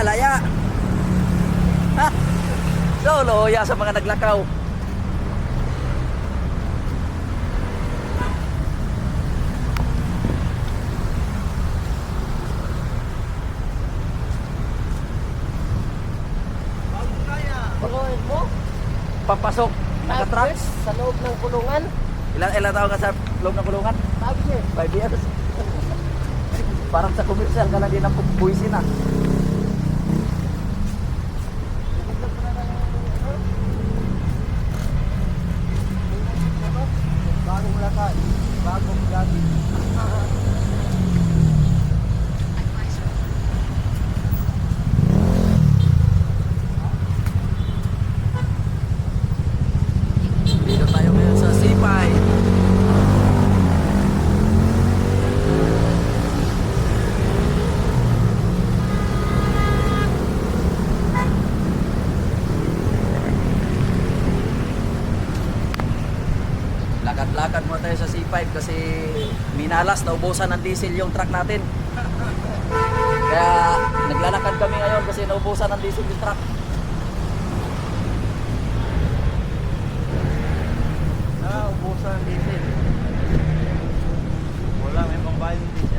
alaya. Ha? Loloya sa mga naglakaw. Tuloy mo? Papasok, naka-trucks. Sa loob ng kulungan. Ilang taon ka sa loob ng kulungan? 5 years. 5 years. Parang sa commercial ka lang din ang buwisin na. Bagong lakad. Bagong gabi. Dito tayo ngayon sa Sipay. Lakad-lakad muna tayo sa C5 kasi minalas, naubusan ng diesel yung truck natin. Kaya naglalakad kami ngayon kasi naubusan ng diesel yung truck. Ubusan ng diesel. Wala, may pambayad ng diesel.